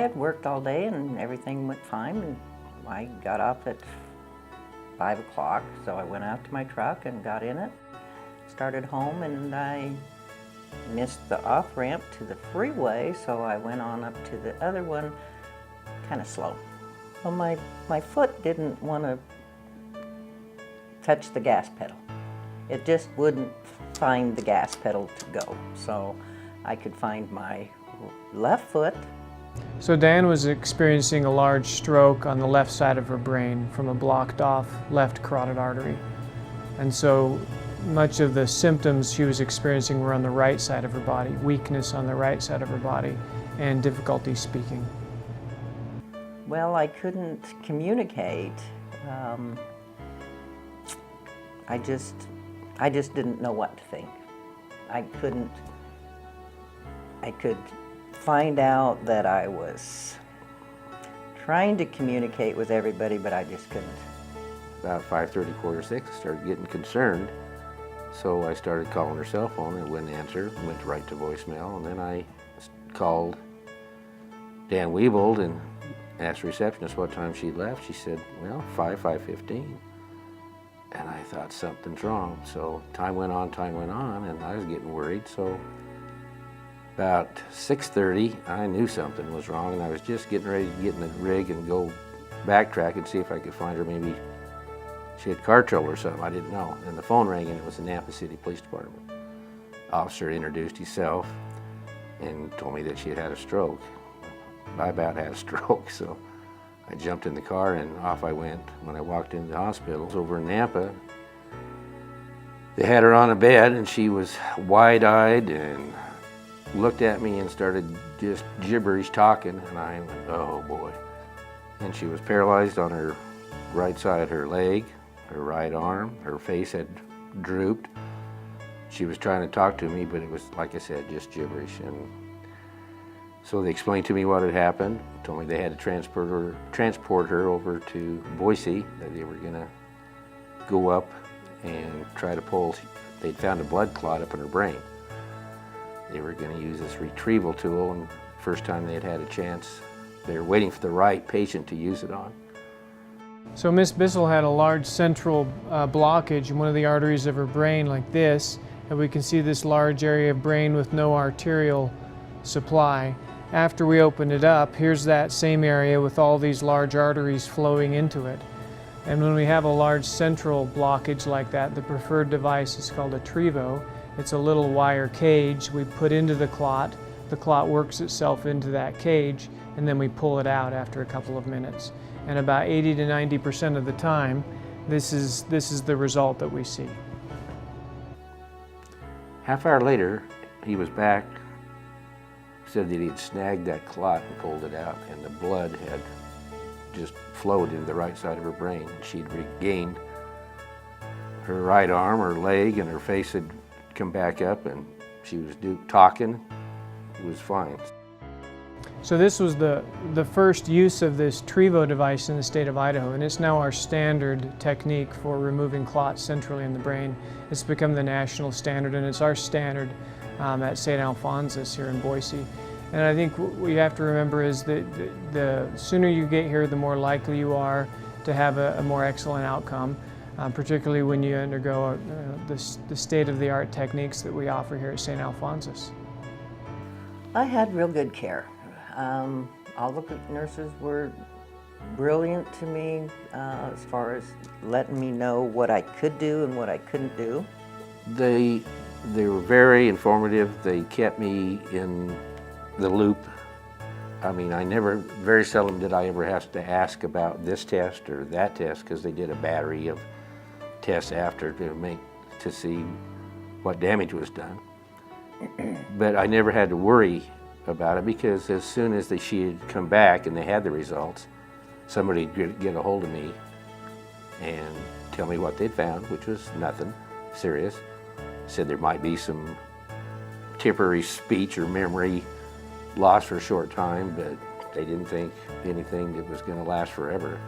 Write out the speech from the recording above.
had worked all day and everything went fine, and I got off at 5 o'clock, so I went out to my truck and got in it, started home, and I missed the off-ramp to the freeway, so I went on up to the other one kind of slow. Well, my foot didn't want to touch the gas pedal. It just wouldn't find the gas pedal to go, so I could find my left foot. So Diane was experiencing a large stroke on the left side of her brain from a blocked off left carotid artery. And so much of the symptoms she was experiencing were on the right side of her body, weakness on the right side of her body, and difficulty speaking. Well, I couldn't communicate. I just didn't know what to think. I could find out that I was trying to communicate with everybody, but I just couldn't. About 5:30, 5:45, I started getting concerned. So I started calling her cell phone, and it wouldn't answer, went right to voicemail, and then I called Dan Wiebold and asked the receptionist what time she left. She said, well, 5:15. And I thought something's wrong. So time went on, and I was getting worried. So about 6:30, I knew something was wrong, and I was just getting ready to get in the rig and go backtrack and see if I could find her. Maybe she had car trouble or something, I didn't know. And the phone rang, and it was the Nampa City Police Department. Officer introduced himself and told me that she had had a stroke. I about had a stroke, so I jumped in the car and off I went. When I walked into the hospitals over in Nampa, they had her on a bed, and she was wide-eyed and looked at me and started just gibberish talking, and I went, oh boy. And she was paralyzed on her right side, her leg, her right arm, her face had drooped. She was trying to talk to me, but it was, like I said, just gibberish. And so they explained to me what had happened, told me they had to transport her over to Boise, that they were gonna go up and try to pull, they'd found a blood clot up in her brain. They were going to use this retrieval tool, and the first time they had had a chance, they were waiting for the right patient to use it on. So Miss Bissell had a large central blockage in one of the arteries of her brain like this, and we can see this large area of brain with no arterial supply. After we opened it up, here's that same area with all these large arteries flowing into it. And when we have a large central blockage like that, the preferred device is called a Trevo. It's a little wire cage we put into the clot. The clot works itself into that cage, and then we pull it out after a couple of minutes. And about 80 to 90% of the time, this is the result that we see. Half hour later, he was back, said that he had snagged that clot and pulled it out, and the blood had just flowed into the right side of her brain. She'd regained her right arm, her leg, and her face had come back up, and she was talking. It was fine. So this was the first use of this Trevo device in the state of Idaho, and it's now our standard technique for removing clots centrally in the brain. It's become the national standard, and it's our standard at St. Alphonsus here in Boise. And I think what you have to remember is that the sooner you get here, the more likely you are to have a more excellent outcome, particularly when you undergo the state-of-the-art techniques that we offer here at St. Alphonsus. I had real good care. All the nurses were brilliant to me as far as letting me know what I could do and what I couldn't do. They were very informative. They kept me in the loop. I mean, very seldom did I ever have to ask about this test or that test, because they did a battery of tests after to see what damage was done. But I never had to worry about it, because as soon as she had come back and they had the results, somebody would get a hold of me and tell me what they'd found, which was nothing serious. Said there might be some temporary speech or memory loss for a short time, but they didn't think anything that was going to last forever.